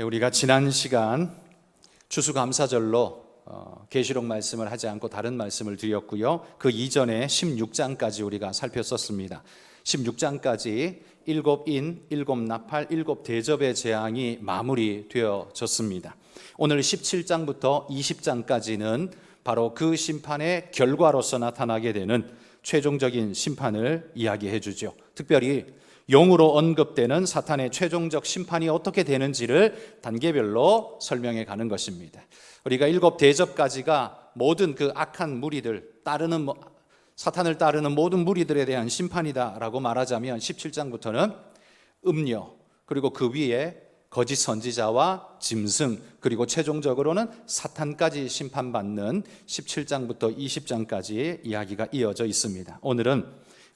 우리가 지난 시간 추수감사절로 계시록 말씀을 하지 않고 다른 말씀을 드렸고요. 그 이전에 16장까지 우리가 살폈었습니다. 16장까지 7인, 7나팔, 7대접의 재앙이 마무리되어졌습니다. 오늘 17장부터 20장까지는 바로 그 심판의 결과로서 나타나게 되는 최종적인 심판을 이야기해 주죠. 특별히 용으로 언급되는 사탄의 최종적 심판이 어떻게 되는지를 단계별로 설명해 가는 것입니다. 우리가 7대접까지가 모든 그 악한 무리들, 사탄을 따르는 모든 무리들에 대한 심판이다라고 말하자면 17장부터는 음녀, 그리고 그 위에 거짓 선지자와 짐승, 그리고 최종적으로는 사탄까지 심판받는 17장부터 20장까지의 이야기가 이어져 있습니다. 오늘은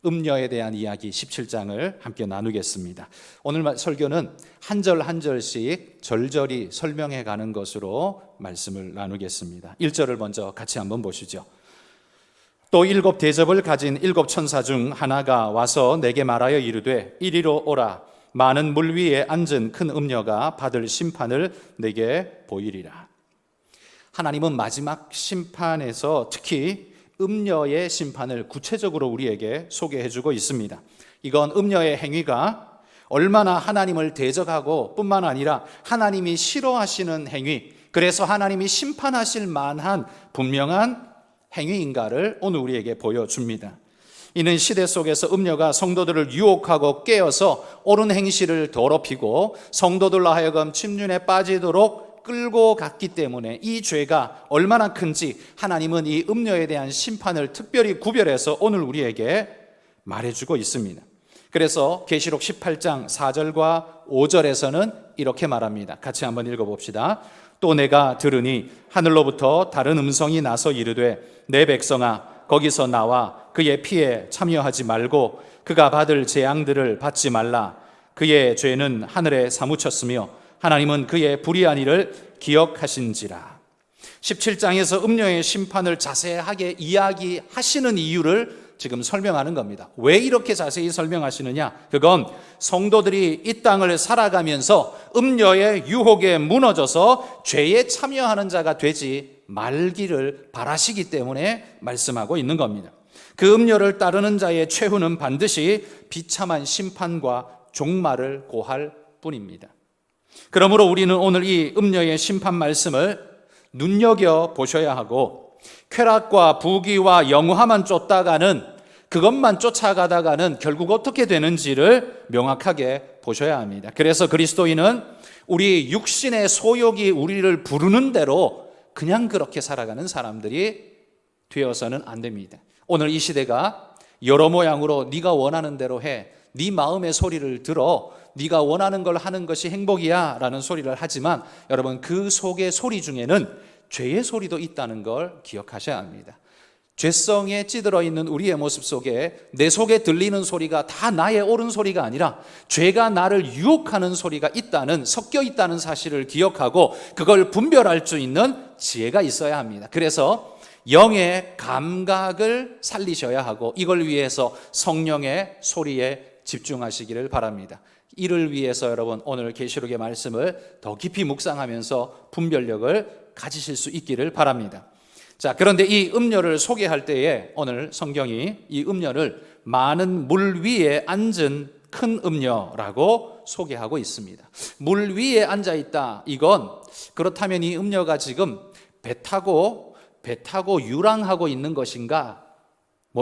음녀에 대한 이야기 17장을 함께 나누겠습니다. 오늘 설교는 한 절 한 절씩 절절히 설명해 가는 것으로 말씀을 나누겠습니다. 1절을 먼저 같이 한번 보시죠. 또 7대접을 가진 7천사 중 하나가 와서 내게 말하여 이르되 이리로 오라. 많은 물 위에 앉은 큰 음녀가 받을 심판을 내게 보이리라. 하나님은 마지막 심판에서 특히 음녀의 심판을 구체적으로 우리에게 소개해주고 있습니다. 이건 음녀의 행위가 얼마나 하나님을 대적하고 뿐만 아니라 하나님이 싫어하시는 행위, 그래서 하나님이 심판하실 만한 분명한 행위인가를 오늘 우리에게 보여줍니다. 이는 시대 속에서 음녀가 성도들을 유혹하고 깨어서 옳은 행실을 더럽히고 성도들로 하여금 침륜에 빠지도록 끌고 갔기 때문에 이 죄가 얼마나 큰지 하나님은 이 음녀에 대한 심판을 특별히 구별해서 오늘 우리에게 말해주고 있습니다. 그래서 계시록 18장 4절과 5절에서는 이렇게 말합니다. 같이 한번 읽어봅시다. 또 내가 들으니 하늘로부터 다른 음성이 나서 이르되 내 백성아 거기서 나와 그의 피에 참여하지 말고 그가 받을 재앙들을 받지 말라. 그의 죄는 하늘에 사무쳤으며 하나님은 그의 불의한 일을 기억하신지라. 17장에서 음녀의 심판을 자세하게 이야기하시는 이유를 지금 설명하는 겁니다. 왜 이렇게 자세히 설명하시느냐? 그건 성도들이 이 땅을 살아가면서 음녀의 유혹에 무너져서 죄에 참여하는 자가 되지 말기를 바라시기 때문에 말씀하고 있는 겁니다. 그 음녀를 따르는 자의 최후는 반드시 비참한 심판과 종말을 고할 뿐입니다. 그러므로 우리는 오늘 이 음녀의 심판 말씀을 눈여겨 보셔야 하고 쾌락과 부귀와 영화만 쫓다가는 그것만 쫓아가다가는 결국 어떻게 되는지를 명확하게 보셔야 합니다. 그래서 그리스도인은 우리 육신의 소욕이 우리를 부르는 대로 그냥 그렇게 살아가는 사람들이 되어서는 안 됩니다. 오늘 이 시대가 여러 모양으로 네가 원하는 대로 해, 네 마음의 소리를 들어, 네가 원하는 걸 하는 것이 행복이야 라는 소리를 하지만 여러분 그 속의 소리 중에는 죄의 소리도 있다는 걸 기억하셔야 합니다. 죄성에 찌들어 있는 우리의 모습 속에 내 속에 들리는 소리가 다 나의 옳은 소리가 아니라 죄가 나를 유혹하는 소리가 섞여 있다는 사실을 기억하고 그걸 분별할 수 있는 지혜가 있어야 합니다. 그래서 영의 감각을 살리셔야 하고 이걸 위해서 성령의 소리에 집중하시기를 바랍니다. 이를 위해서 여러분 오늘 계시록의 말씀을 더 깊이 묵상하면서 분별력을 가지실 수 있기를 바랍니다. 자, 그런데 이 음녀를 소개할 때에 오늘 성경이 이 음녀를 많은 물 위에 앉은 큰 음녀라고 소개하고 있습니다. 물 위에 앉아 있다. 이건 그렇다면 이 음녀가 지금 배 타고 유랑하고 있는 것인가?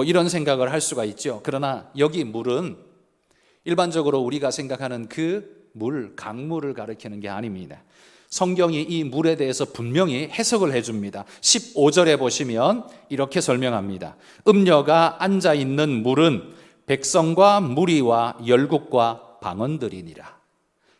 이런 생각을 할 수가 있죠. 그러나 여기 물은 일반적으로 우리가 생각하는 그 강물을 가리키는 게 아닙니다. 성경이 이 물에 대해서 분명히 해석을 해줍니다. 15절에 보시면 이렇게 설명합니다. 음녀가 앉아있는 물은 백성과 무리와 열국과 방언들이니라.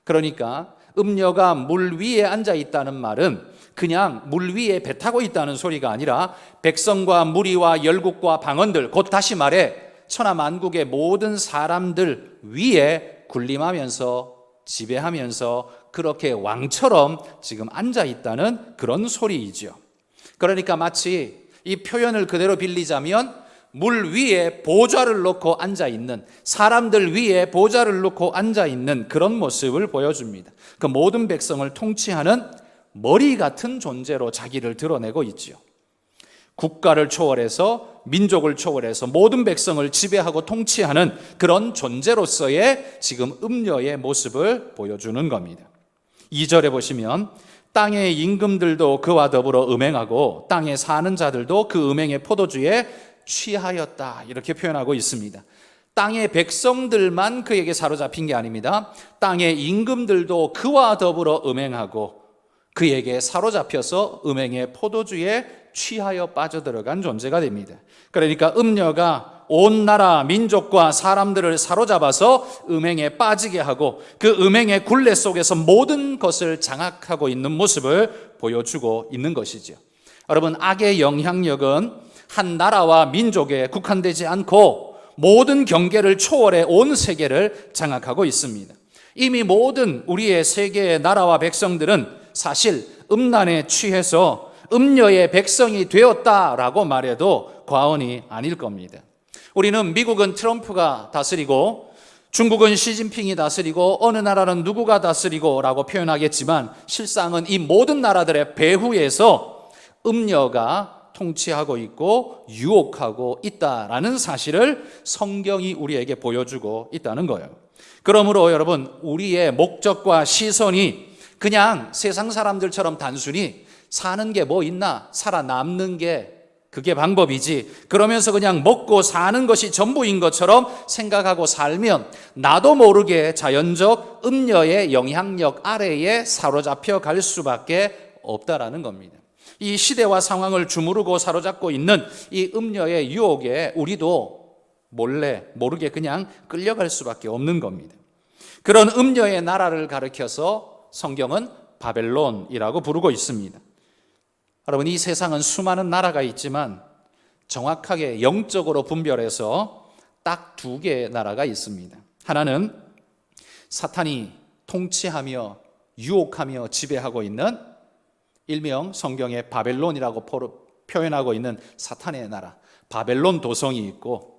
그러니까 음녀가 물 위에 앉아있다는 말은 그냥 물 위에 배 타고 있다는 소리가 아니라 백성과 무리와 열국과 방언들, 곧 다시 말해 천하만국의 모든 사람들 위에 군림하면서 지배하면서 그렇게 왕처럼 지금 앉아있다는 그런 소리이죠. 그러니까 마치 이 표현을 그대로 빌리자면 물 위에 보좌를 놓고 앉아있는, 사람들 위에 보좌를 놓고 앉아있는 그런 모습을 보여줍니다. 그 모든 백성을 통치하는 머리 같은 존재로 자기를 드러내고 있지요. 국가를 초월해서, 민족을 초월해서 모든 백성을 지배하고 통치하는 그런 존재로서의 지금 음녀의 모습을 보여주는 겁니다. 2절에 보시면 땅의 임금들도 그와 더불어 음행하고 땅에 사는 자들도 그 음행의 포도주에 취하였다, 이렇게 표현하고 있습니다. 땅의 백성들만 그에게 사로잡힌 게 아닙니다. 땅의 임금들도 그와 더불어 음행하고 그에게 사로잡혀서 음행의 포도주에 취하여 빠져들어간 존재가 됩니다. 그러니까 음녀가 온 나라 민족과 사람들을 사로잡아서 음행에 빠지게 하고 그 음행의 굴레 속에서 모든 것을 장악하고 있는 모습을 보여주고 있는 것이죠. 여러분, 악의 영향력은 한 나라와 민족에 국한되지 않고 모든 경계를 초월해 온 세계를 장악하고 있습니다. 이미 모든 우리의 세계의 나라와 백성들은 사실 음란에 취해서 음녀의 백성이 되었다라고 말해도 과언이 아닐 겁니다. 우리는 미국은 트럼프가 다스리고 중국은 시진핑이 다스리고 어느 나라는 누구가 다스리고 라고 표현하겠지만 실상은 이 모든 나라들의 배후에서 음녀가 통치하고 있고 유혹하고 있다라는 사실을 성경이 우리에게 보여주고 있다는 거예요. 그러므로 여러분, 우리의 목적과 시선이 그냥 세상 사람들처럼 단순히 사는 게 뭐 있나, 살아남는 게 그게 방법이지, 그러면서 그냥 먹고 사는 것이 전부인 것처럼 생각하고 살면 나도 모르게 자연적 음녀의 영향력 아래에 사로잡혀 갈 수밖에 없다라는 겁니다. 이 시대와 상황을 주무르고 사로잡고 있는 이 음녀의 유혹에 우리도 몰래 모르게 그냥 끌려갈 수밖에 없는 겁니다. 그런 음녀의 나라를 가리켜서 성경은 바벨론이라고 부르고 있습니다. 여러분, 이 세상은 수많은 나라가 있지만 정확하게 영적으로 분별해서 딱 두 개의 나라가 있습니다. 하나는 사탄이 통치하며 유혹하며 지배하고 있는, 일명 성경에 바벨론이라고 표현하고 있는 사탄의 나라, 바벨론 도성이 있고,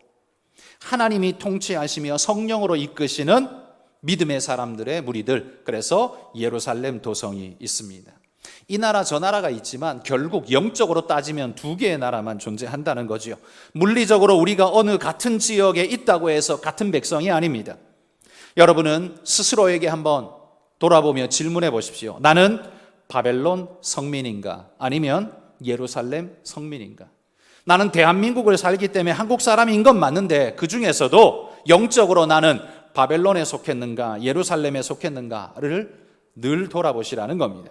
하나님이 통치하시며 성령으로 이끄시는 믿음의 사람들의 무리들, 그래서 예루살렘 도성이 있습니다. 이 나라 저 나라가 있지만 결국 영적으로 따지면 두 개의 나라만 존재한다는 거죠. 물리적으로 우리가 어느 같은 지역에 있다고 해서 같은 백성이 아닙니다. 여러분은 스스로에게 한번 돌아보며 질문해 보십시오. 나는 바벨론 성민인가? 아니면 예루살렘 성민인가? 나는 대한민국을 살기 때문에 한국 사람인 건 맞는데 그 중에서도 영적으로 나는 바벨론에 속했는가, 예루살렘에 속했는가를 늘 돌아보시라는 겁니다.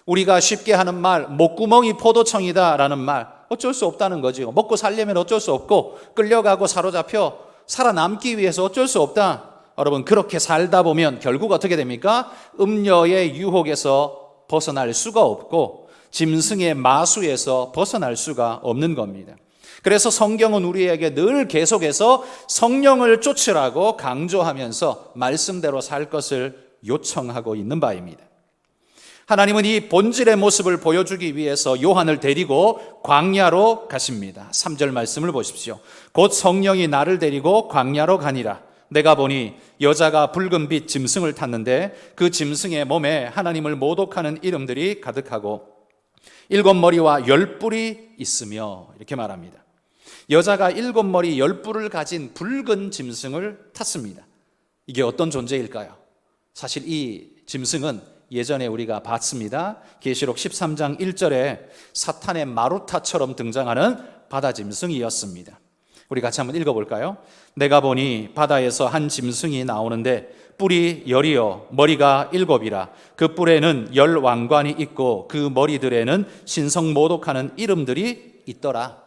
우리가 쉽게 하는 말, 목구멍이 포도청이다라는 말, 어쩔 수 없다는 거죠. 먹고 살려면 어쩔 수 없고 끌려가고 사로잡혀 살아남기 위해서 어쩔 수 없다. 여러분, 그렇게 살다 보면 결국 어떻게 됩니까? 음녀의 유혹에서 벗어날 수가 없고 짐승의 마수에서 벗어날 수가 없는 겁니다. 그래서 성경은 우리에게 늘 계속해서 성령을 쫓으라고 강조하면서 말씀대로 살 것을 요청하고 있는 바입니다. 하나님은 이 본질의 모습을 보여주기 위해서 요한을 데리고 광야로 가십니다. 3절 말씀을 보십시오. 곧 성령이 나를 데리고 광야로 가니라. 내가 보니 여자가 붉은 빛 짐승을 탔는데 그 짐승의 몸에 하나님을 모독하는 이름들이 가득하고 7머리와 10뿔이 있으며, 이렇게 말합니다. 여자가 7머리 10뿔을 가진 붉은 짐승을 탔습니다. 이게 어떤 존재일까요? 사실 이 짐승은 예전에 우리가 봤습니다. 계시록 13장 1절에 사탄의 마루타처럼 등장하는 바다 짐승이었습니다. 우리 같이 한번 읽어볼까요? 내가 보니 바다에서 한 짐승이 나오는데 뿔이 10이요 머리가 7이라. 그 뿔에는 10 왕관이 있고 그 머리들에는 신성 모독하는 이름들이 있더라.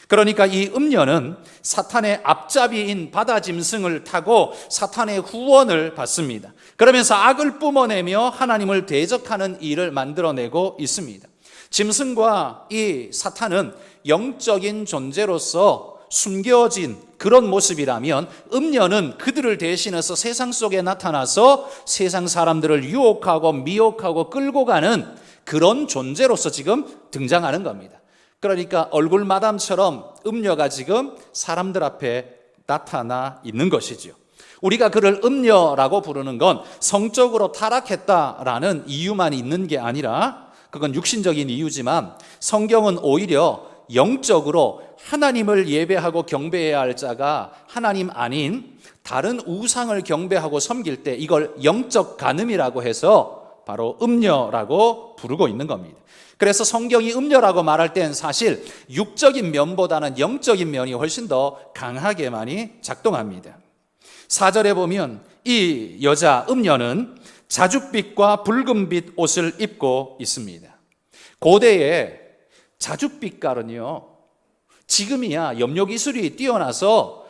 그러니까 이 음녀는 사탄의 앞잡이인 바다 짐승을 타고 사탄의 후원을 받습니다. 그러면서 악을 뿜어내며 하나님을 대적하는 일을 만들어내고 있습니다. 짐승과 이 사탄은 영적인 존재로서 숨겨진 그런 모습이라면 음녀는 그들을 대신해서 세상 속에 나타나서 세상 사람들을 유혹하고 미혹하고 끌고 가는 그런 존재로서 지금 등장하는 겁니다. 그러니까 얼굴 마담처럼 음녀가 지금 사람들 앞에 나타나 있는 것이지요. 우리가 그를 음녀라고 부르는 건 성적으로 타락했다라는 이유만 있는 게 아니라, 그건 육신적인 이유지만 성경은 오히려 영적으로 하나님을 예배하고 경배해야 할 자가 하나님 아닌 다른 우상을 경배하고 섬길 때 이걸 영적 간음이라고 해서 바로 음녀라고 부르고 있는 겁니다. 그래서 성경이 음녀라고 말할 땐 사실 육적인 면보다는 영적인 면이 훨씬 더 강하게 많이 작동합니다. 4절에 보면 이 여자 음녀는 자줏빛과 붉은빛 옷을 입고 있습니다. 고대에 자줏빛깔은요, 지금이야 염료기술이 뛰어나서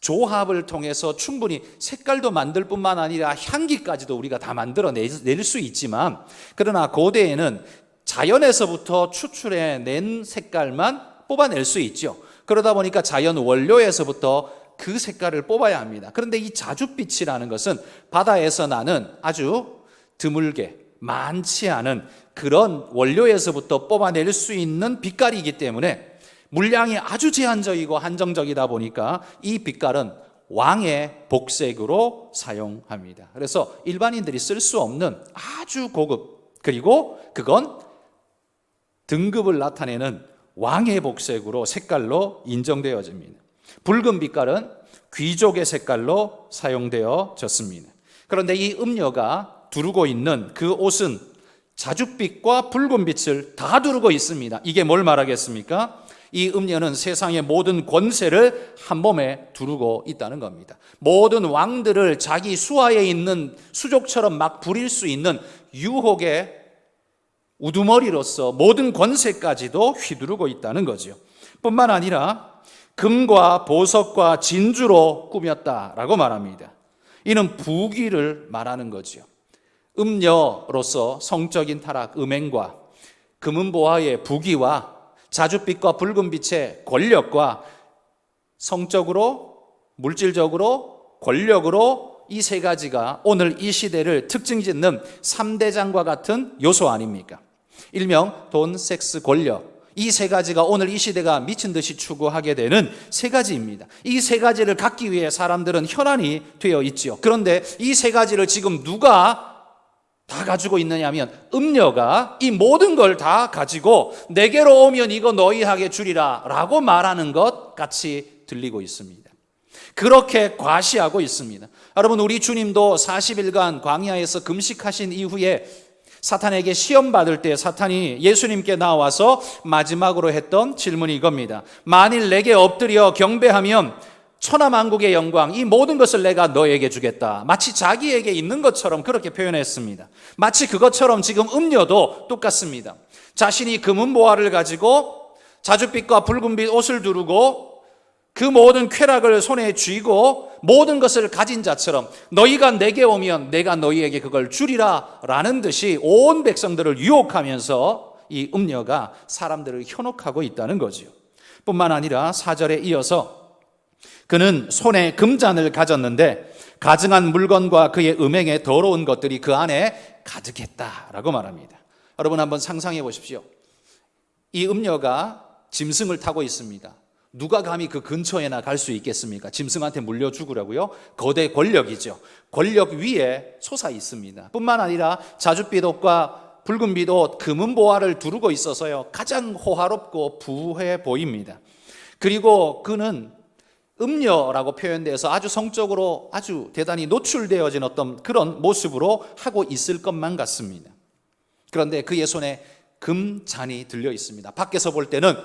조합을 통해서 충분히 색깔도 만들 뿐만 아니라 향기까지도 우리가 다 만들어낼 수 있지만, 그러나 고대에는 자연에서부터 추출해낸 색깔만 뽑아낼 수 있죠. 그러다 보니까 자연 원료에서부터 그 색깔을 뽑아야 합니다. 그런데 이 자줏빛이라는 것은 바다에서 나는 아주 드물게 많지 않은 그런 원료에서부터 뽑아낼 수 있는 빛깔이기 때문에 물량이 아주 제한적이고 한정적이다 보니까 이 빛깔은 왕의 복색으로 사용합니다. 그래서 일반인들이 쓸 수 없는 아주 고급, 그리고 그건 등급을 나타내는 왕의 복색으로 색깔로 인정되어집니다. 붉은 빛깔은 귀족의 색깔로 사용되어졌습니다. 그런데 이 음녀가 두르고 있는 그 옷은 자줏빛과 붉은 빛을 다 두르고 있습니다. 이게 뭘 말하겠습니까? 이 음녀는 세상의 모든 권세를 한 몸에 두르고 있다는 겁니다. 모든 왕들을 자기 수하에 있는 수족처럼 막 부릴 수 있는 유혹의 우두머리로서 모든 권세까지도 휘두르고 있다는 거죠. 뿐만 아니라 금과 보석과 진주로 꾸몄다라고 말합니다. 이는 부귀를 말하는 거죠. 음녀로서 성적인 타락, 음행과 금은보화의 부귀와 자줏빛과 붉은빛의 권력과 성적으로, 물질적으로, 권력으로 이 세 가지가 오늘 이 시대를 특징짓는 3대장과 같은 요소 아닙니까? 일명 돈, 섹스, 권력. 이 세 가지가 오늘 이 시대가 미친 듯이 추구하게 되는 세 가지입니다. 이 세 가지를 갖기 위해 사람들은 혈안이 되어 있지요. 그런데 이 세 가지를 지금 누가 다 가지고 있느냐 하면 음녀가 이 모든 걸 다 가지고 내게로 오면 이거 너희에게 주리라 라고 말하는 것 같이 들리고 있습니다. 그렇게 과시하고 있습니다. 여러분, 우리 주님도 40일간 광야에서 금식하신 이후에 사탄에게 시험 받을 때 사탄이 예수님께 나와서 마지막으로 했던 질문이 이겁니다. 만일 내게 엎드려 경배하면 천하만국의 영광, 이 모든 것을 내가 너에게 주겠다. 마치 자기에게 있는 것처럼 그렇게 표현했습니다. 마치 그것처럼 지금 음녀도 똑같습니다. 자신이 금은보화를 가지고 자줏빛과 붉은빛 옷을 두르고 그 모든 쾌락을 손에 쥐고 모든 것을 가진 자처럼 너희가 내게 오면 내가 너희에게 그걸 주리라 라는 듯이 온 백성들을 유혹하면서 이 음녀가 사람들을 현혹하고 있다는 거지요. 뿐만 아니라 4절에 이어서 그는 손에 금잔을 가졌는데 가증한 물건과 그의 음행에 더러운 것들이 그 안에 가득했다라고 말합니다. 여러분, 한번 상상해 보십시오. 이 음녀가 짐승을 타고 있습니다. 누가 감히 그 근처에나 갈 수 있겠습니까? 짐승한테 물려 죽으려고요? 거대 권력이죠. 권력 위에 솟아 있습니다. 뿐만 아니라 자줏빛 옷과 붉은빛 옷, 금은보화를 두르고 있어서요, 가장 호화롭고 부해 보입니다. 그리고 그는 음녀라고 표현돼서 아주 성적으로 아주 대단히 노출되어진 어떤 그런 모습으로 하고 있을 것만 같습니다. 그런데 그의 손에 금잔이 들려 있습니다. 밖에서 볼 때는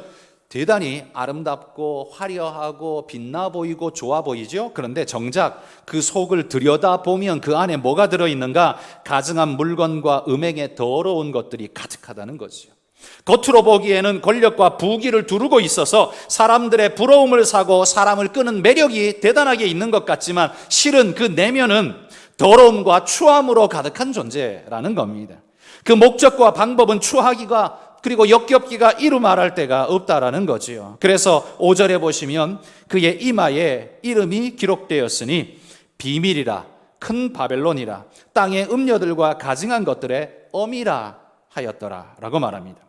대단히 아름답고 화려하고 빛나 보이고 좋아 보이죠? 그런데 정작 그 속을 들여다보면 그 안에 뭐가 들어있는가? 가증한 물건과 음행에 더러운 것들이 가득하다는 거죠. 겉으로 보기에는 권력과 부귀를 두르고 있어서 사람들의 부러움을 사고 사람을 끄는 매력이 대단하게 있는 것 같지만 실은 그 내면은 더러움과 추함으로 가득한 존재라는 겁니다. 그 목적과 방법은 추하기가 그리고 역겹기가 이루 말할 데가 없다라는 거지요. 그래서 5절에 보시면 그의 이마에 이름이 기록되었으니 비밀이라, 큰 바벨론이라, 땅의 음녀들과 가증한 것들의 어미라 하였더라 라고 말합니다.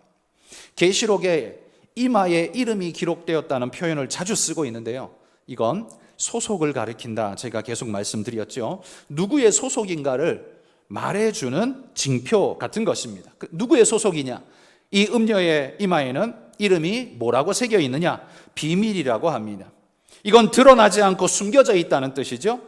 계시록에 이마에 이름이 기록되었다는 표현을 자주 쓰고 있는데요, 이건 소속을 가리킨다. 제가 계속 말씀드렸죠. 누구의 소속인가를 말해주는 징표 같은 것입니다. 누구의 소속이냐? 이 음녀의 이마에는 이름이 뭐라고 새겨 있느냐? 비밀이라고 합니다. 이건 드러나지 않고 숨겨져 있다는 뜻이죠.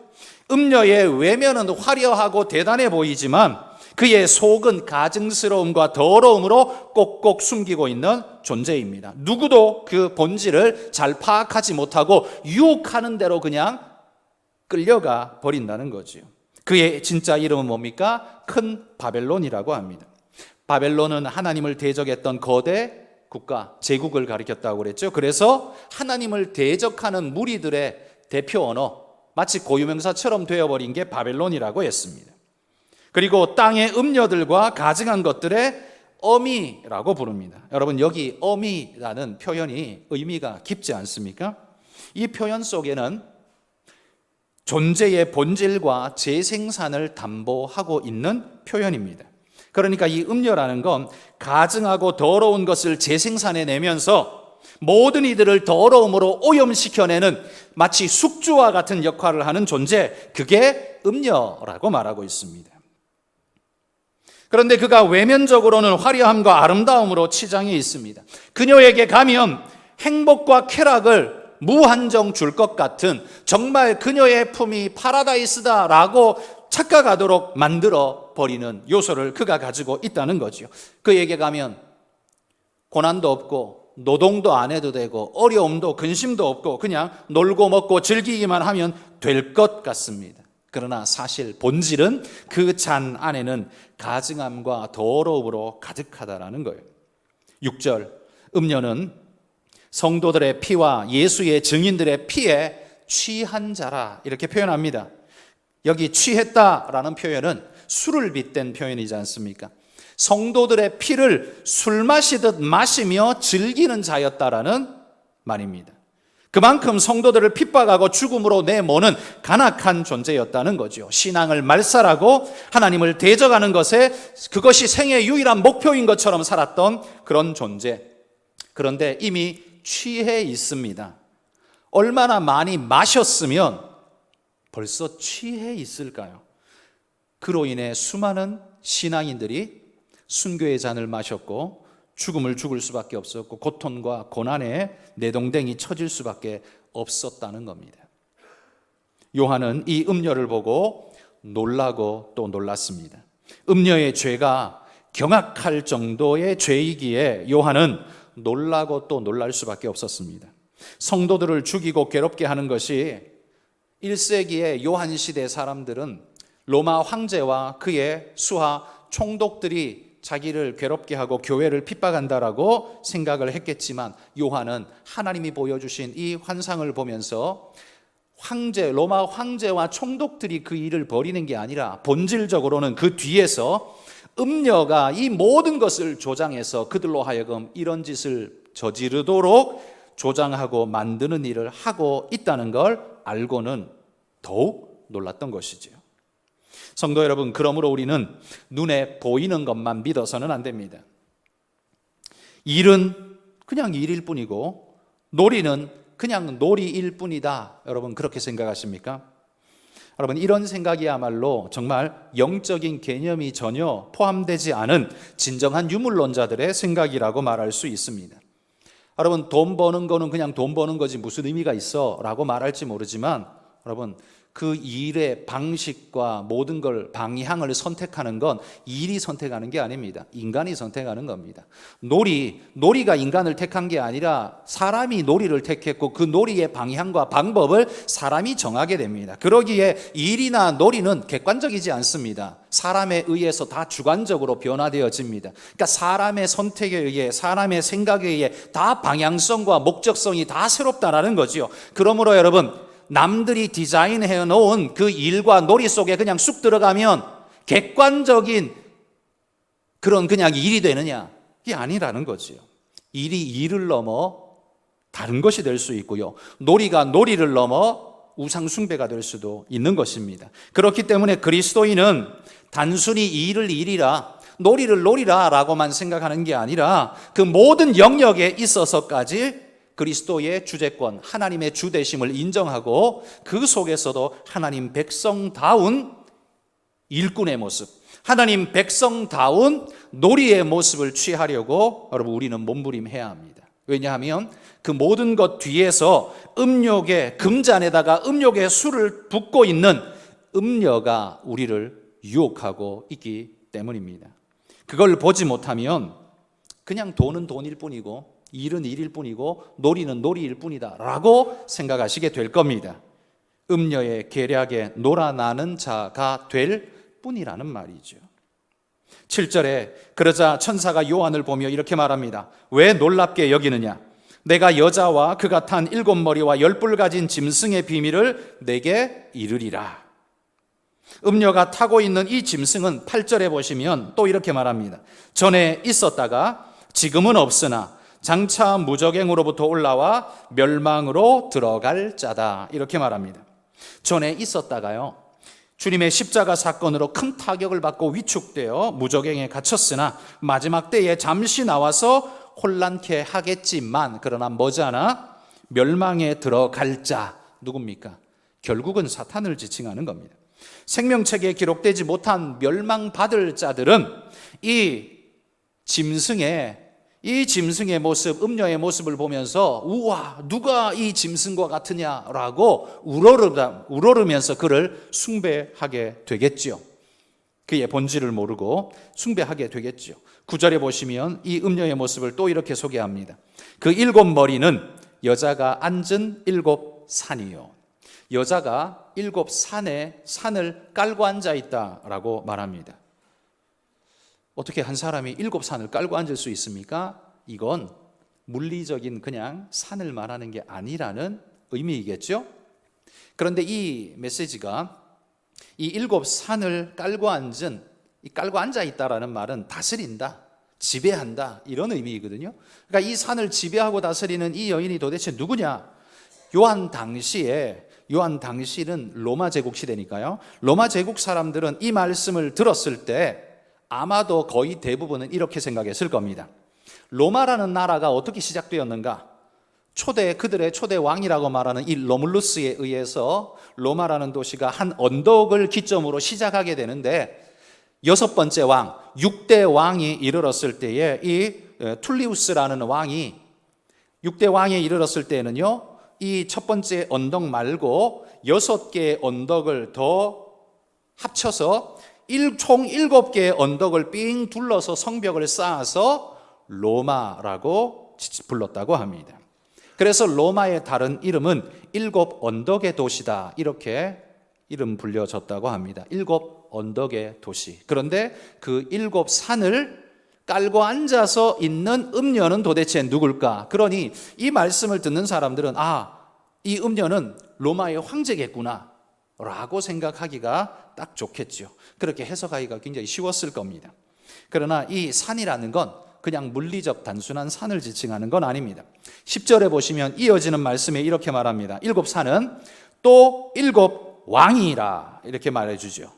음녀의 외면은 화려하고 대단해 보이지만 그의 속은 가증스러움과 더러움으로 꼭꼭 숨기고 있는 존재입니다. 누구도 그 본질을 잘 파악하지 못하고 유혹하는 대로 그냥 끌려가 버린다는 거지요. 그의 진짜 이름은 뭡니까? 큰 바벨론이라고 합니다. 바벨론은 하나님을 대적했던 거대 국가, 제국을 가리켰다고 그랬죠. 그래서 하나님을 대적하는 무리들의 대표 언어, 마치 고유명사처럼 되어버린 게 바벨론이라고 했습니다. 그리고 땅의 음녀들과 가증한 것들의 어미라고 부릅니다. 여러분, 여기 어미라는 표현이 의미가 깊지 않습니까? 이 표현 속에는 존재의 본질과 재생산을 담보하고 있는 표현입니다. 그러니까 이 음녀라는 건 가증하고 더러운 것을 재생산해내면서 모든 이들을 더러움으로 오염시켜내는 마치 숙주와 같은 역할을 하는 존재, 그게 음녀라고 말하고 있습니다. 그런데 그가 외면적으로는 화려함과 아름다움으로 치장해 있습니다. 그녀에게 가면 행복과 쾌락을 무한정 줄 것 같은, 정말 그녀의 품이 파라다이스다라고 착각하도록 만들어 버리는 요소를 그가 가지고 있다는 거죠. 그에게 가면 고난도 없고 노동도 안 해도 되고 어려움도 근심도 없고 그냥 놀고 먹고 즐기기만 하면 될 것 같습니다. 그러나 사실 본질은 그 잔 안에는 가증함과 더러움으로 가득하다라는 거예요. 6절, 음녀는 성도들의 피와 예수의 증인들의 피에 취한 자라, 이렇게 표현합니다. 여기 취했다라는 표현은 술을 빗댄 표현이지 않습니까? 성도들의 피를 술 마시듯 마시며 즐기는 자였다라는 말입니다. 그만큼 성도들을 핍박하고 죽음으로 내모는 간악한 존재였다는 거죠. 신앙을 말살하고 하나님을 대적하는 것에 그것이 생애의 유일한 목표인 것처럼 살았던 그런 존재. 그런데 이미 취해 있습니다. 얼마나 많이 마셨으면 벌써 취해 있을까요? 그로 인해 수많은 신앙인들이 순교의 잔을 마셨고 죽음을 죽을 수밖에 없었고 고통과 고난에 내동댕이 쳐질 수밖에 없었다는 겁니다. 요한은 이 음녀를 보고 놀라고 또 놀랐습니다. 음녀의 죄가 경악할 정도의 죄이기에 요한은 놀라고 또 놀랄 수밖에 없었습니다. 성도들을 죽이고 괴롭게 하는 것이 1세기의 요한 시대 사람들은 로마 황제와 그의 수하 총독들이 자기를 괴롭게 하고 교회를 핍박한다라고 생각을 했겠지만, 요한은 하나님이 보여주신 이 환상을 보면서 로마 황제와 총독들이 그 일을 벌이는 게 아니라 본질적으로는 그 뒤에서 음녀가 이 모든 것을 조장해서 그들로 하여금 이런 짓을 저지르도록 조장하고 만드는 일을 하고 있다는 걸 알고는 더욱 놀랐던 것이지요. 성도 여러분, 그러므로 우리는 눈에 보이는 것만 믿어서는 안 됩니다. 일은 그냥 일일 뿐이고 놀이는 그냥 놀이일 뿐이다. 여러분, 그렇게 생각하십니까? 여러분, 이런 생각이야말로 정말 영적인 개념이 전혀 포함되지 않은 진정한 유물론자들의 생각이라고 말할 수 있습니다. 여러분, 돈 버는 거는 그냥 돈 버는 거지 무슨 의미가 있어? 라고 말할지 모르지만, 여러분, 그 일의 방식과 모든 걸 방향을 선택하는 건 일이 선택하는 게 아닙니다. 인간이 선택하는 겁니다. 놀이가 인간을 택한 게 아니라 사람이 놀이를 택했고 그 놀이의 방향과 방법을 사람이 정하게 됩니다. 그러기에 일이나 놀이는 객관적이지 않습니다. 사람에 의해서 다 주관적으로 변화되어집니다. 그러니까 사람의 선택에 의해, 사람의 생각에 의해 다 방향성과 목적성이 다 새롭다라는 거죠. 그러므로 여러분, 남들이 디자인해 놓은 그 일과 놀이 속에 그냥 쑥 들어가면 객관적인 그런 그냥 일이 되느냐? 이게 아니라는 거지요. 일이 일을 넘어 다른 것이 될 수 있고요. 놀이가 놀이를 넘어 우상 숭배가 될 수도 있는 것입니다. 그렇기 때문에 그리스도인은 단순히 일을 일이라 놀이를 놀이라라고만 생각하는 게 아니라 그 모든 영역에 있어서까지 그리스도의 주재권, 하나님의 주되심을 인정하고 그 속에서도 하나님 백성다운 일꾼의 모습, 하나님 백성다운 놀이의 모습을 취하려고 여러분 우리는 몸부림해야 합니다. 왜냐하면 그 모든 것 뒤에서 음욕의 금잔에다가 음욕의 술을 붓고 있는 음녀가 우리를 유혹하고 있기 때문입니다. 그걸 보지 못하면 그냥 돈은 돈일 뿐이고 일은 일일 뿐이고 놀이는 놀이일 뿐이다 라고 생각하시게 될 겁니다. 음녀의 계략에 놀아나는 자가 될 뿐이라는 말이죠. 7절에 그러자 천사가 요한을 보며 이렇게 말합니다. 왜 놀랍게 여기느냐? 내가 여자와 그가 탄 7머리와 10뿔 가진 짐승의 비밀을 내게 이르리라. 음녀가 타고 있는 이 짐승은 8절에 보시면 또 이렇게 말합니다. 전에 있었다가 지금은 없으나 장차 무저갱으로부터 올라와 멸망으로 들어갈 자다. 이렇게 말합니다. 전에 있었다가요, 주님의 십자가 사건으로 큰 타격을 받고 위축되어 무저갱에 갇혔으나 마지막 때에 잠시 나와서 혼란케 하겠지만 그러나 머지않아 멸망에 들어갈 자 누굽니까? 결국은 사탄을 지칭하는 겁니다. 생명책에 기록되지 못한 멸망받을 자들은 이 짐승의 모습, 음녀의 모습을 보면서 우와 누가 이 짐승과 같으냐라고 우러르면서 그를 숭배하게 되겠죠. 그의 본질을 모르고 숭배하게 되겠죠. 9절에 보시면 이 음녀의 모습을 또 이렇게 소개합니다. 그 7머리는 여자가 앉은 7산이요. 여자가 7산에 산을 깔고 앉아 있다라고 말합니다. 어떻게 한 사람이 7산을 깔고 앉을 수 있습니까? 이건 물리적인 그냥 산을 말하는 게 아니라는 의미이겠죠? 그런데 이 메시지가 이 7산을 깔고 앉아 있다라는 말은 다스린다, 지배한다 이런 의미이거든요. 그러니까 이 산을 지배하고 다스리는 이 여인이 도대체 누구냐? 요한 당시는 로마 제국 시대니까요. 로마 제국 사람들은 이 말씀을 들었을 때 아마도 거의 대부분은 이렇게 생각했을 겁니다. 로마라는 나라가 어떻게 시작되었는가? 그들의 초대 왕이라고 말하는 이 로물루스에 의해서 로마라는 도시가 한 언덕을 기점으로 시작하게 되는데 6번째 왕, 6대 왕이 이르렀을 때에 이 툴리우스라는 왕이 6대 왕에 이르렀을 때는요, 이 첫 번째 언덕 말고 6개의 언덕을 더 합쳐서 총 7개의 언덕을 삥 둘러서 성벽을 쌓아서 로마라고 불렀다고 합니다. 그래서 로마의 다른 이름은 7 언덕의 도시다 이렇게 이름 불려졌다고 합니다. 7 언덕의 도시. 그런데 그 7산을 깔고 앉아서 있는 음녀는 도대체 누굴까? 그러니 이 말씀을 듣는 사람들은 이 음녀는 로마의 황제겠구나 라고 생각하기가 딱 좋겠죠. 그렇게 해석하기가 굉장히 쉬웠을 겁니다. 그러나 이 산이라는 건 그냥 물리적 단순한 산을 지칭하는 건 아닙니다. 10절에 보시면 이어지는 말씀에 이렇게 말합니다. 7산은 또 7왕이라 이렇게 말해주죠.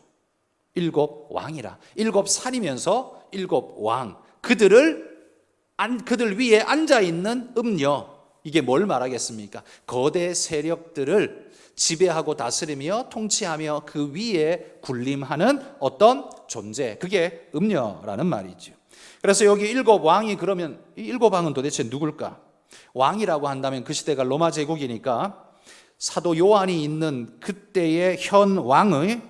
7왕이라. 7산이면서 7왕. 그들 위에 앉아있는 음녀. 이게 뭘 말하겠습니까? 거대 세력들을 지배하고 다스리며 통치하며 그 위에 군림하는 어떤 존재. 그게 음녀라는 말이죠. 그래서 여기 7왕이 그러면 이 7왕은 도대체 누굴까? 왕이라고 한다면 그 시대가 로마 제국이니까 사도 요한이 있는 그때의 현 왕의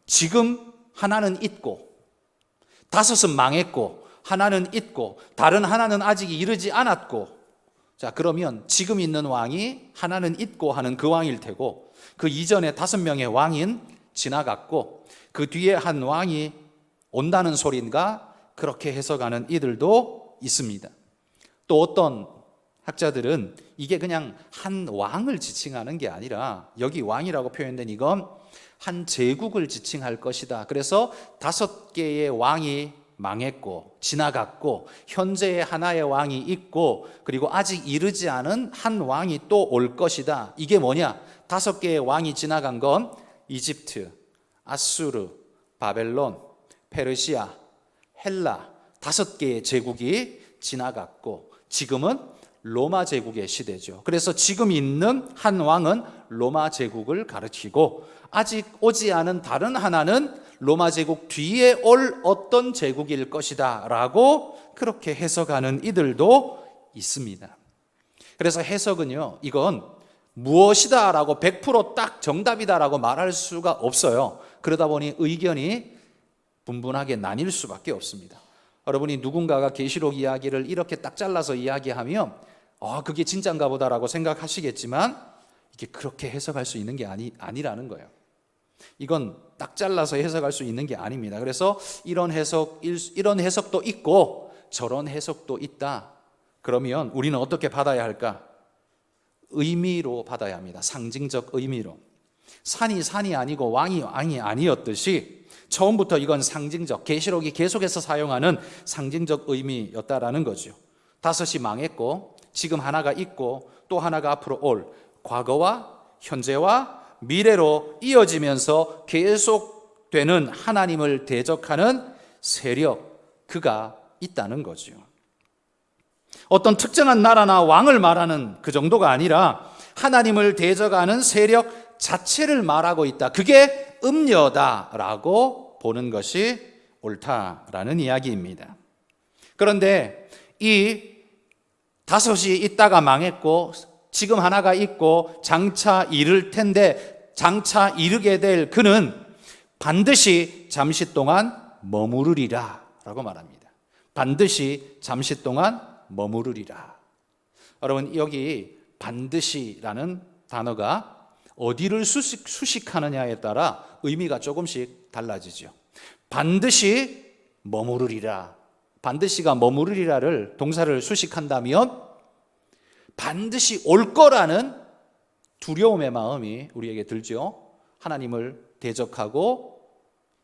지금 하나는 있고 5은 망했고 하나는 있고 다른 하나는 아직 이르지 않았고 자 그러면 지금 있는 왕이 하나는 있고 하는 그 왕일 테고 그 이전에 5명의 왕인 지나갔고 그 뒤에 한 왕이 온다는 소린가 그렇게 해석하는 이들도 있습니다. 또 어떤 학자들은 이게 그냥 한 왕을 지칭하는 게 아니라 여기 왕이라고 표현된 이건 한 제국을 지칭할 것이다. 그래서 5개의 왕이 망했고 지나갔고 현재의 하나의 왕이 있고 그리고 아직 이르지 않은 한 왕이 또 올 것이다. 이게 뭐냐? 5개의 왕이 지나간 건 이집트, 아수르, 바벨론, 페르시아, 헬라 5개의 제국이 지나갔고 지금은 로마 제국의 시대죠. 그래서 지금 있는 한 왕은 로마 제국을 가르치고 아직 오지 않은 다른 하나는 로마 제국 뒤에 올 어떤 제국일 것이다 라고 그렇게 해석하는 이들도 있습니다. 그래서 해석은요, 이건 무엇이다 라고 100% 정답이다 라고 말할 수가 없어요. 그러다 보니 의견이 분분하게 나뉠 수밖에 없습니다. 여러분이 누군가가 계시록 이야기를 이렇게 딱 잘라서 이야기하면 그게 진짜인가 보다라고 생각하시겠지만 이게 그렇게 해석할 수 있는 게 아니라는 거예요. 이건 딱 잘라서 해석할 수 있는 게 아닙니다. 그래서 이런 해석도 있고 저런 해석도 있다. 그러면 우리는 어떻게 받아야 할까? 의미로 받아야 합니다. 상징적 의미로. 산이 아니고 왕이 아니었듯이 처음부터 이건 상징적, 계시록이 계속해서 사용하는 상징적 의미였다라는 거죠. 5이 망했고 지금 하나가 있고 또 하나가 앞으로 올, 과거와 현재와 미래로 이어지면서 계속되는 하나님을 대적하는 세력, 그가 있다는 거죠. 어떤 특정한 나라나 왕을 말하는 그 정도가 아니라 하나님을 대적하는 세력 자체를 말하고 있다. 그게 음녀다라고 보는 것이 옳다라는 이야기입니다. 그런데 이 5이 있다가 망했고 지금 하나가 있고 장차 이를 텐데 장차 이르게 될 그는 반드시 잠시 동안 머무르리라 라고 말합니다. 반드시 잠시 동안 머무르리라. 여러분, 여기 반드시라는 단어가 어디를 수식하느냐에 따라 의미가 조금씩 달라지죠. 반드시 머무르리라. 반드시가 머무르리라를 동사를 수식한다면 반드시 올 거라는 두려움의 마음이 우리에게 들죠. 하나님을 대적하고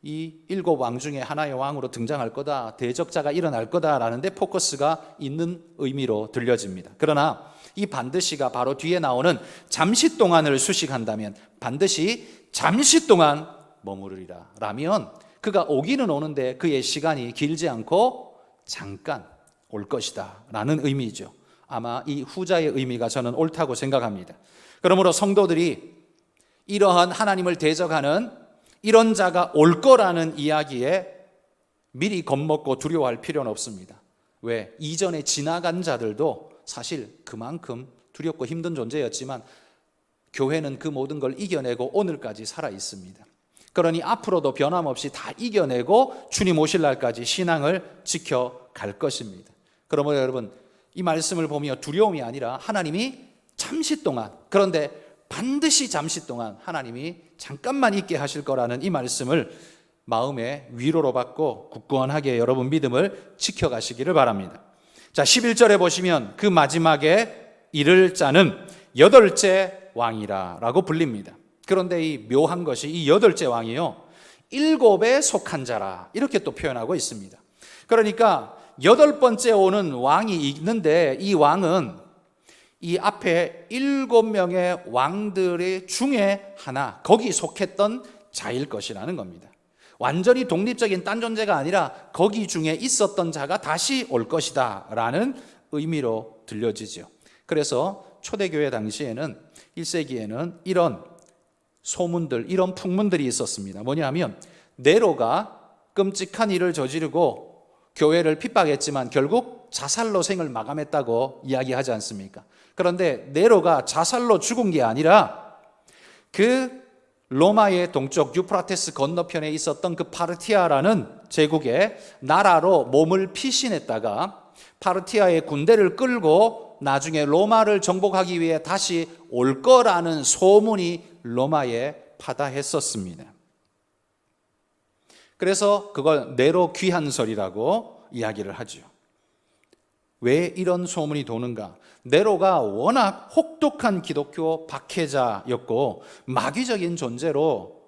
이 7왕 중에 하나의 왕으로 등장할 거다, 대적자가 일어날 거다라는데 포커스가 있는 의미로 들려집니다. 그러나 이 반드시가 바로 뒤에 나오는 잠시 동안을 수식한다면 반드시 잠시 동안 머무르리라 라면 그가 오기는 오는데 그의 시간이 길지 않고 잠깐 올 것이다 라는 의미죠. 아마 이 후자의 의미가 저는 옳다고 생각합니다. 그러므로 성도들이 이러한 하나님을 대적하는 이런 자가 올 거라는 이야기에 미리 겁먹고 두려워할 필요는 없습니다. 왜? 이전에 지나간 자들도 사실 그만큼 두렵고 힘든 존재였지만 교회는 그 모든 걸 이겨내고 오늘까지 살아 있습니다. 그러니 앞으로도 변함없이 다 이겨내고 주님 오실 날까지 신앙을 지켜갈 것입니다. 그러므로 여러분, 이 말씀을 보며 두려움이 아니라 하나님이 잠시 동안, 그런데 반드시 잠시 동안 하나님이 잠깐만 있게 하실 거라는 이 말씀을 마음의 위로로 받고 굳건하게 여러분 믿음을 지켜가시기를 바랍니다. 자, 11절에 보시면 그 마지막에 이를 자는 8째 왕이라 라고 불립니다. 그런데 이 묘한 것이 이 8째 왕이요 7에 속한 자라 이렇게 또 표현하고 있습니다. 그러니까 8번째 오는 왕이 있는데 이 왕은 이 앞에 7명의 왕들의 중에 하나, 거기 속했던 자일 것이라는 겁니다. 완전히 독립적인 딴 존재가 아니라 거기 중에 있었던 자가 다시 올 것이다 라는 의미로 들려지죠. 그래서 초대교회 당시에는 1세기에는 이런 소문들, 이런 풍문들이 있었습니다. 뭐냐 하면 네로가 끔찍한 일을 저지르고 교회를 핍박했지만 결국 자살로 생을 마감했다고 이야기하지 않습니까? 그런데 네로가 자살로 죽은 게 아니라 그 로마의 동쪽 유프라테스 건너편에 있었던 그 파르티아라는 제국의 나라로 몸을 피신했다가 파르티아의 군대를 끌고 나중에 로마를 정복하기 위해 다시 올 거라는 소문이 로마에 파다했었습니다. 그래서 그걸 네로 귀한설이라고 이야기를 하죠. 왜 이런 소문이 도는가? 네로가 워낙 혹독한 기독교 박해자였고 마귀적인 존재로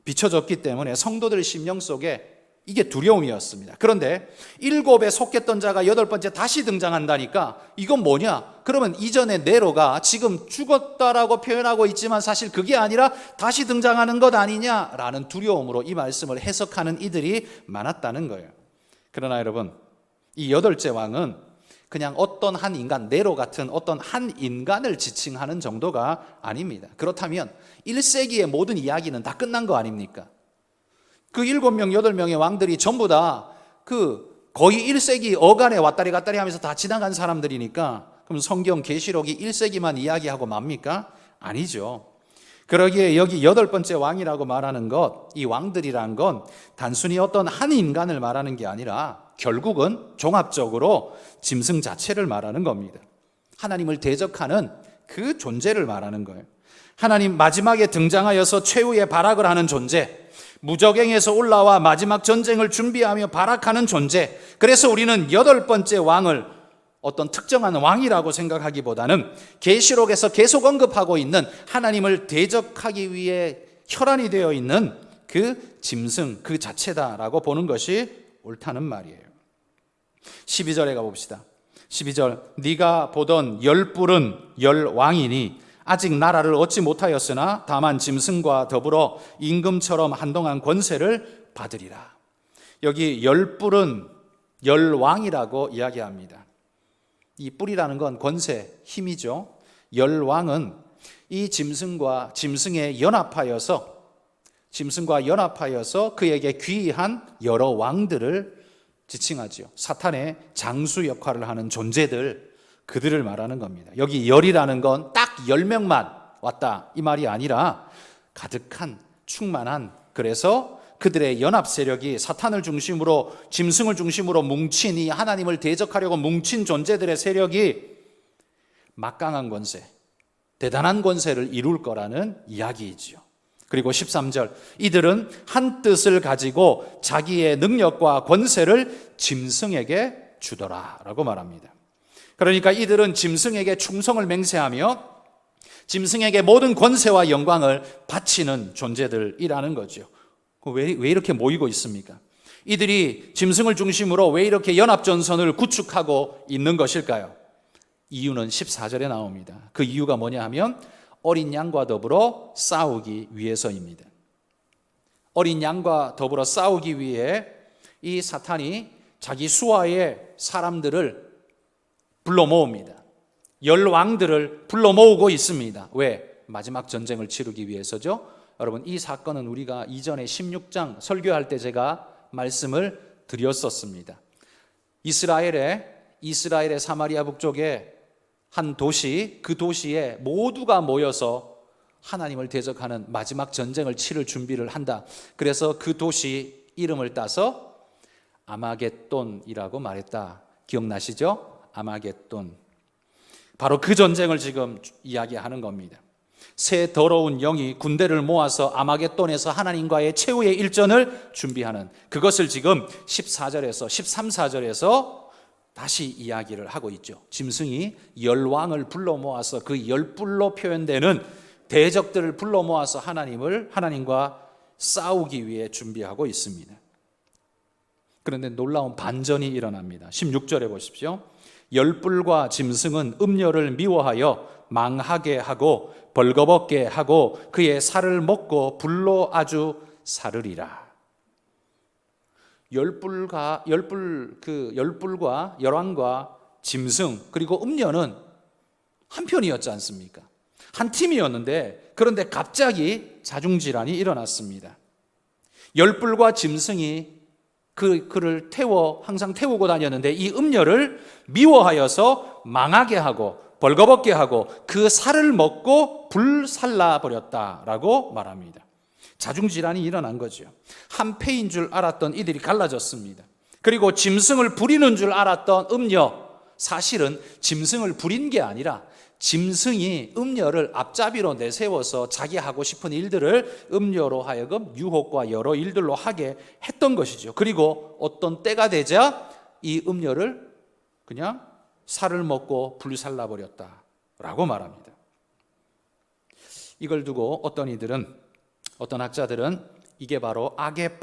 비춰졌기 때문에 성도들 심령 속에 이게 두려움이었습니다. 그런데 7에 속했던 자가 8번째 다시 등장한다니까 이건 뭐냐? 그러면 이전에 네로가 지금 죽었다라고 표현하고 있지만 사실 그게 아니라 다시 등장하는 것 아니냐라는 두려움으로 이 말씀을 해석하는 이들이 많았다는 거예요. 그러나 여러분, 이 여덟째 왕은 그냥 어떤 한 인간, 네로 같은 어떤 한 인간을 지칭하는 정도가 아닙니다. 그렇다면 1세기의 모든 이야기는 다 끝난 거 아닙니까? 그 7명, 8명의 왕들이 전부 다 거의 1세기 어간에 왔다리 갔다리 하면서 다 지나간 사람들이니까 그럼 성경 계시록이 1세기만 이야기하고 맙니까? 아니죠. 그러기에 여기 8번째 왕이라고 말하는 것, 이 왕들이란 건 단순히 어떤 한 인간을 말하는 게 아니라 결국은 종합적으로 짐승 자체를 말하는 겁니다. 하나님을 대적하는 그 존재를 말하는 거예요. 하나님 마지막에 등장하여서 최후의 발악을 하는 존재, 무적행에서 올라와 마지막 전쟁을 준비하며 발악하는 존재. 그래서 우리는 8번째 왕을 어떤 특정한 왕이라고 생각하기보다는 계시록에서 계속 언급하고 있는 하나님을 대적하기 위해 혈안이 되어 있는 그 짐승 그 자체다라고 보는 것이 옳다는 말이에요. 12절에 가봅시다. 12절, 네가 보던 10뿔은 10왕이니 아직 나라를 얻지 못하였으나 다만 짐승과 더불어 임금처럼 한동안 권세를 받으리라. 여기 10뿔은 10왕이라고 이야기합니다. 이 뿔이라는 건 권세, 힘이죠. 10왕은 이 짐승에 연합하여서 그에게 귀한 여러 왕들을 지칭하죠. 사탄의 장수 역할을 하는 존재들, 그들을 말하는 겁니다. 여기 열이라는 건 딱 10명만 왔다 이 말이 아니라 가득한, 충만한, 그래서 그들의 연합 세력이 사탄을 중심으로, 짐승을 중심으로 뭉친 이 하나님을 대적하려고 뭉친 존재들의 세력이 막강한 권세, 대단한 권세를 이룰 거라는 이야기이지요. 그리고 13절, 이들은 한 뜻을 가지고 자기의 능력과 권세를 짐승에게 주더라 라고 말합니다. 그러니까 이들은 짐승에게 충성을 맹세하며 짐승에게 모든 권세와 영광을 바치는 존재들이라는 거죠. 왜 이렇게 모이고 있습니까? 이들이 짐승을 중심으로 왜 이렇게 연합전선을 구축하고 있는 것일까요? 이유는 14절에 나옵니다. 그 이유가 뭐냐 하면 어린 양과 더불어 싸우기 위해서입니다. 어린 양과 더불어 싸우기 위해 이 사탄이 자기 수하의 사람들을 불러 모읍니다. 10왕들을 불러 모으고 있습니다. 왜? 마지막 전쟁을 치르기 위해서죠. 여러분, 이 사건은 우리가 이전에 16장 설교할 때 제가 말씀을 드렸었습니다. 이스라엘의 사마리아 북쪽에 한 도시, 그 도시에 모두가 모여서 하나님을 대적하는 마지막 전쟁을 치를 준비를 한다. 그래서 그 도시 이름을 따서 아마겟돈이라고 말했다. 기억나시죠? 아마겟돈. 바로 그 전쟁을 지금 이야기하는 겁니다. 새 더러운 영이 군대를 모아서 아마겟돈에서 하나님과의 최후의 일전을 준비하는, 그것을 지금 14절에서 13, 14절에서 다시 이야기를 하고 있죠. 짐승이 10왕을 불러 모아서 그 10뿔로 표현되는 대적들을 불러 모아서 하나님과 싸우기 위해 준비하고 있습니다. 그런데 놀라운 반전이 일어납니다. 16절에 보십시오. 10뿔과 짐승은 음녀를 미워하여 망하게 하고 벌거벗게 하고 그의 살을 먹고 불로 아주 사르리라. 열불과 열왕과 짐승 그리고 음녀는 한 편이었지 않습니까? 한 팀이었는데, 그런데 갑자기 자중질환이 일어났습니다. 열불과 짐승이 그를 항상 태우고 다녔는데 이 음녀를 미워하여서 망하게 하고 벌거벗게 하고 그 살을 먹고 불살라 버렸다라고 말합니다. 자중질환이 일어난 거죠. 한 패인 줄 알았던 이들이 갈라졌습니다. 그리고 짐승을 부리는 줄 알았던 음녀, 사실은 짐승을 부린 게 아니라 짐승이 음녀를 앞잡이로 내세워서 자기 하고 싶은 일들을 음녀로 하여금 유혹과 여러 일들로 하게 했던 것이죠. 그리고 어떤 때가 되자 이 음녀를 그냥 살을 먹고 불살라 버렸다라고 말합니다. 이걸 두고 어떤 학자들은 이게 바로 악의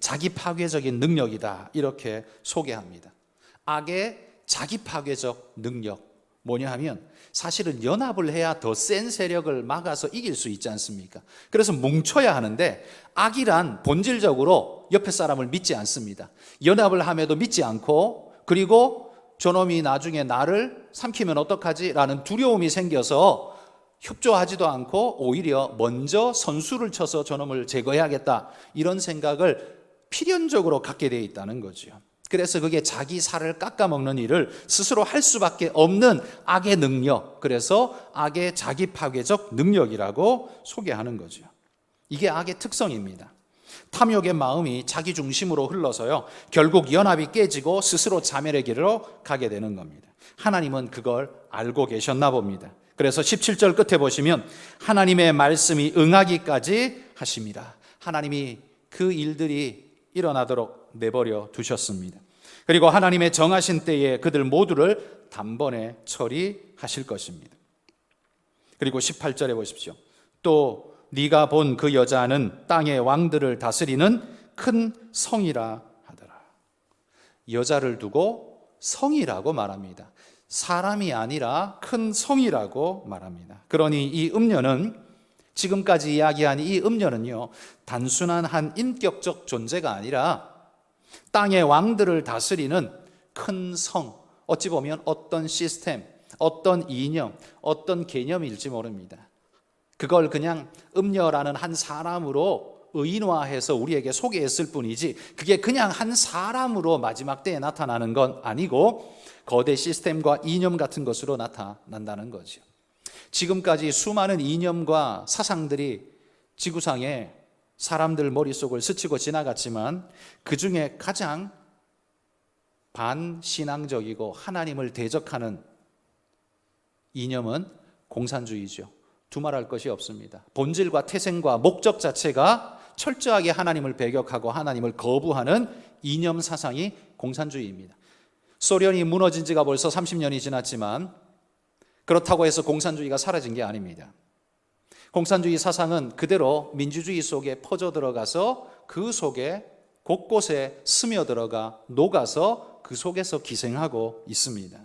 자기 파괴적인 능력이다, 이렇게 소개합니다. 악의 자기 파괴적 능력, 뭐냐 하면 사실은 연합을 해야 더 센 세력을 막아서 이길 수 있지 않습니까? 그래서 뭉쳐야 하는데 악이란 본질적으로 옆에 사람을 믿지 않습니다. 연합을 함에도 믿지 않고, 그리고 저놈이 나중에 나를 삼키면 어떡하지? 라는 두려움이 생겨서 협조하지도 않고 오히려 먼저 선수를 쳐서 저놈을 제거해야겠다, 이런 생각을 필연적으로 갖게 되어 있다는 거죠. 그래서 그게 자기 살을 깎아먹는 일을 스스로 할 수밖에 없는 악의 능력, 그래서 악의 자기 파괴적 능력이라고 소개하는 거죠. 이게 악의 특성입니다. 탐욕의 마음이 자기 중심으로 흘러서요, 결국 연합이 깨지고 스스로 자멸의 길로 가게 되는 겁니다. 하나님은 그걸 알고 계셨나 봅니다. 그래서 17절 끝에 보시면 하나님의 말씀이 응하기까지 하심이라. 하나님이 그 일들이 일어나도록 내버려 두셨습니다. 그리고 하나님의 정하신 때에 그들 모두를 단번에 처리하실 것입니다. 그리고 18절에 보십시오. 또 네가 본 그 여자는 땅의 왕들을 다스리는 큰 성이라 하더라. 여자를 두고 성이라고 말합니다. 사람이 아니라 큰 성이라고 말합니다. 그러니 이 음녀는, 지금까지 이야기한 이 음녀는요, 단순한 한 인격적 존재가 아니라 땅의 왕들을 다스리는 큰 성, 어찌 보면 어떤 시스템, 어떤 이념, 어떤 개념일지 모릅니다. 그걸 그냥 음녀라는 한 사람으로 의인화해서 우리에게 소개했을 뿐이지, 그게 그냥 한 사람으로 마지막 때에 나타나는 건 아니고 거대 시스템과 이념 같은 것으로 나타난다는 거죠. 지금까지 수많은 이념과 사상들이 지구상에 사람들 머릿속을 스치고 지나갔지만 그 중에 가장 반신앙적이고 하나님을 대적하는 이념은 공산주의죠. 두말할 것이 없습니다. 본질과 태생과 목적 자체가 철저하게 하나님을 배격하고 하나님을 거부하는 이념 사상이 공산주의입니다. 소련이 무너진 지가 벌써 30년이 지났지만 그렇다고 해서 공산주의가 사라진 게 아닙니다. 공산주의 사상은 그대로 민주주의 속에 퍼져 들어가서 그 속에 곳곳에 스며들어가 녹아서 그 속에서 기생하고 있습니다.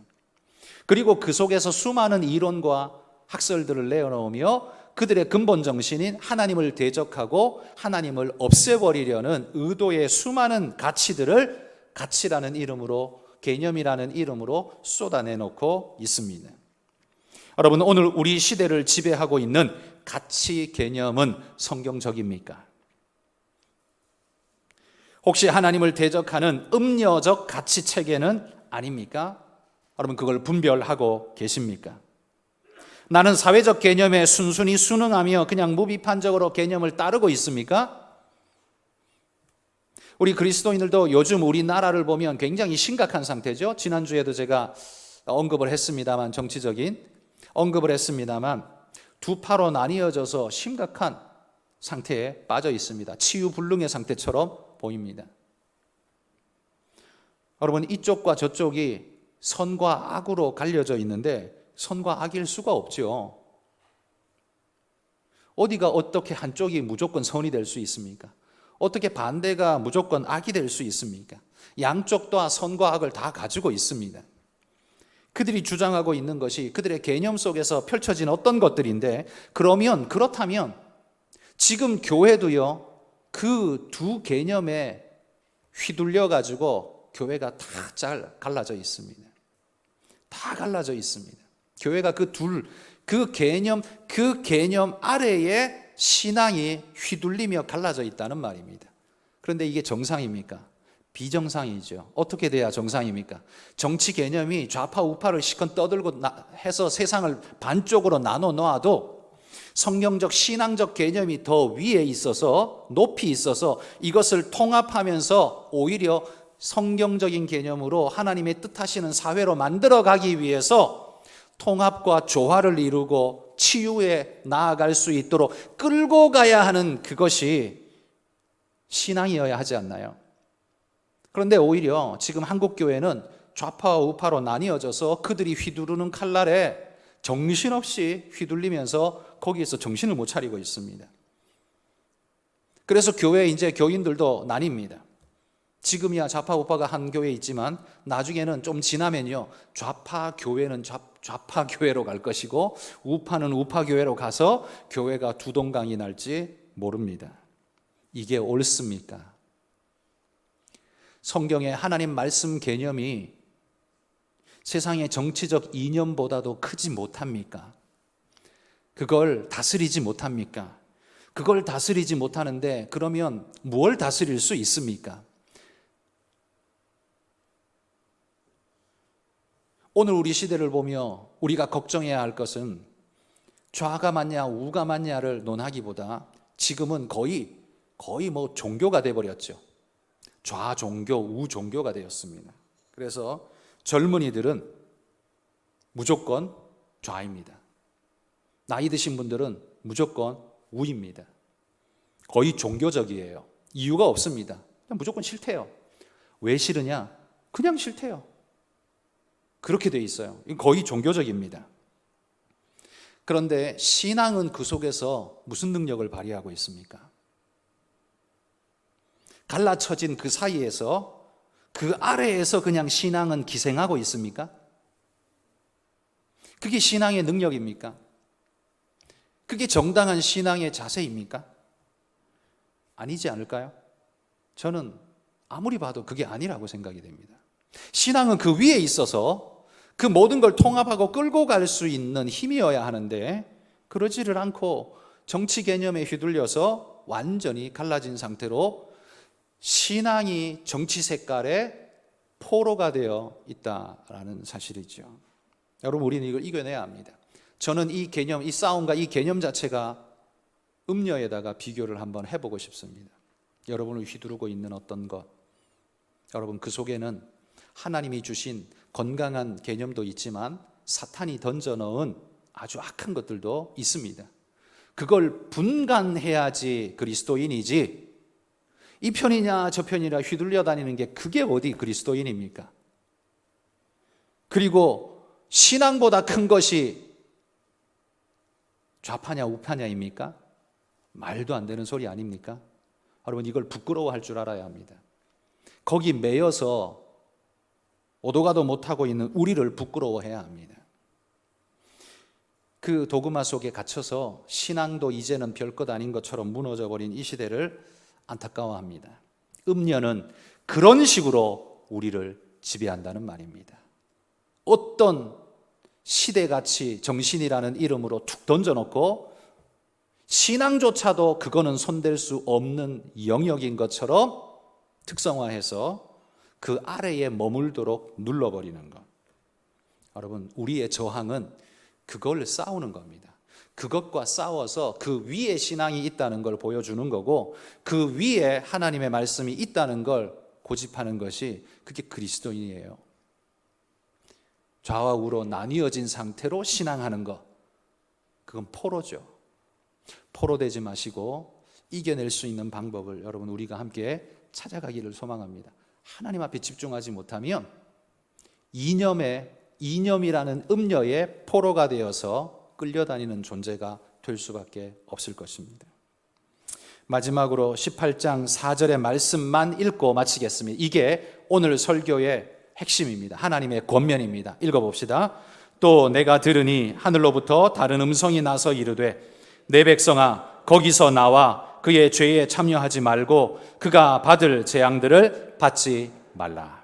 그리고 그 속에서 수많은 이론과 학설들을 내어놓으며 그들의 근본 정신인 하나님을 대적하고 하나님을 없애버리려는 의도의 수많은 가치들을 가치라는 이름으로, 개념이라는 이름으로 쏟아내놓고 있습니다. 여러분, 오늘 우리 시대를 지배하고 있는 가치 개념은 성경적입니까? 혹시 하나님을 대적하는 음녀적 가치 체계는 아닙니까? 여러분, 그걸 분별하고 계십니까? 나는 사회적 개념에 순순히 순응하며 그냥 무비판적으로 개념을 따르고 있습니까? 우리 그리스도인들도 요즘 우리나라를 보면 굉장히 심각한 상태죠. 지난주에도 제가 언급을 했습니다만, 정치적인 언급을 했습니다만, 두 파로 나뉘어져서 심각한 상태에 빠져 있습니다. 치유불능의 상태처럼 보입니다. 여러분, 이쪽과 저쪽이 선과 악으로 갈려져 있는데 선과 악일 수가 없죠. 어디가 어떻게 한쪽이 무조건 선이 될 수 있습니까? 어떻게 반대가 무조건 악이 될 수 있습니까? 양쪽 다 선과 악을 다 가지고 있습니다. 그들이 주장하고 있는 것이 그들의 개념 속에서 펼쳐진 어떤 것들인데, 그렇다면 지금 교회도요, 그 두 개념에 휘둘려 가지고 교회가 다 잘 갈라져 있습니다. 다 갈라져 있습니다. 교회가 그 개념 아래에 신앙이 휘둘리며 갈라져 있다는 말입니다. 그런데 이게 정상입니까? 비정상이죠. 어떻게 돼야 정상입니까? 정치 개념이 좌파 우파를 시컨 떠들고 해서 세상을 반쪽으로 나눠 놓아도 성경적 신앙적 개념이 더 위에 있어서, 높이 있어서 이것을 통합하면서 오히려 성경적인 개념으로 하나님의 뜻하시는 사회로 만들어가기 위해서 통합과 조화를 이루고 치유에 나아갈 수 있도록 끌고 가야 하는 그것이 신앙이어야 하지 않나요? 그런데 오히려 지금 한국교회는 좌파와 우파로 나뉘어져서 그들이 휘두르는 칼날에 정신없이 휘둘리면서 거기에서 정신을 못 차리고 있습니다. 그래서 교회 이제 교인들도 나뉩니다. 지금이야 좌파 우파가 한 교회 있지만 나중에는 좀 지나면요, 좌파 교회는 좌파 교회로 갈 것이고 우파는 우파 교회로 가서 교회가 두 동강이 날지 모릅니다. 이게 옳습니까? 성경의 하나님 말씀 개념이 세상의 정치적 이념보다도 크지 못합니까? 그걸 다스리지 못합니까? 그걸 다스리지 못하는데 그러면 뭘 다스릴 수 있습니까? 오늘 우리 시대를 보며 우리가 걱정해야 할 것은 좌가 맞냐 우가 맞냐를 논하기보다 지금은 거의 뭐 종교가 돼버렸죠. 좌종교, 우종교가 되었습니다. 그래서 젊은이들은 무조건 좌입니다. 나이 드신 분들은 무조건 우입니다. 거의 종교적이에요. 이유가 없습니다. 그냥 무조건 싫대요. 왜 싫으냐? 그냥 싫대요. 그렇게 돼 있어요. 이건 거의 종교적입니다. 그런데 신앙은 그 속에서 무슨 능력을 발휘하고 있습니까? 갈라쳐진 그 사이에서, 그 아래에서 그냥 신앙은 기생하고 있습니까? 그게 신앙의 능력입니까? 그게 정당한 신앙의 자세입니까? 아니지 않을까요? 저는 아무리 봐도 그게 아니라고 생각이 됩니다. 신앙은 그 위에 있어서 그 모든 걸 통합하고 끌고 갈 수 있는 힘이어야 하는데 그러지를 않고 정치 개념에 휘둘려서 완전히 갈라진 상태로 신앙이 정치 색깔의 포로가 되어 있다라는 사실이죠. 여러분, 우리는 이걸 이겨내야 합니다. 저는 이 개념, 이 싸움과 이 개념 자체가 음녀에다가 비교를 한번 해보고 싶습니다. 여러분을 휘두르고 있는 어떤 것, 여러분 그 속에는 하나님이 주신 건강한 개념도 있지만 사탄이 던져넣은 아주 악한 것들도 있습니다. 그걸 분간해야지 그리스도인이지, 이 편이냐 저 편이냐 휘둘려 다니는 게 그게 어디 그리스도인입니까? 그리고 신앙보다 큰 것이 좌파냐 우파냐입니까? 말도 안 되는 소리 아닙니까? 여러분, 이걸 부끄러워할 줄 알아야 합니다. 거기 매여서 오도 가도 못하고 있는 우리를 부끄러워해야 합니다. 그 도그마 속에 갇혀서 신앙도 이제는 별것 아닌 것처럼 무너져버린 이 시대를 안타까워합니다. 음녀는 그런 식으로 우리를 지배한다는 말입니다. 어떤 시대가치 정신이라는 이름으로 툭 던져놓고 신앙조차도 그거는 손댈 수 없는 영역인 것처럼 특성화해서 그 아래에 머물도록 눌러버리는 것. 여러분, 우리의 저항은 그걸 싸우는 겁니다. 그것과 싸워서 그 위에 신앙이 있다는 걸 보여주는 거고, 그 위에 하나님의 말씀이 있다는 걸 고집하는 것이 그게 그리스도인이에요. 좌와 우로 나뉘어진 상태로 신앙하는 것, 그건 포로죠. 포로되지 마시고 이겨낼 수 있는 방법을 여러분 우리가 함께 찾아가기를 소망합니다. 하나님 앞에 집중하지 못하면 이념이라는 음녀의 포로가 되어서 끌려다니는 존재가 될 수밖에 없을 것입니다. 마지막으로 18장 4절의 말씀만 읽고 마치겠습니다. 이게 오늘 설교의 핵심입니다. 하나님의 권면입니다. 읽어봅시다. 또 내가 들으니 하늘로부터 다른 음성이 나서 이르되 내 백성아 거기서 나와 그의 죄에 참여하지 말고 그가 받을 재앙들을 받지 말라.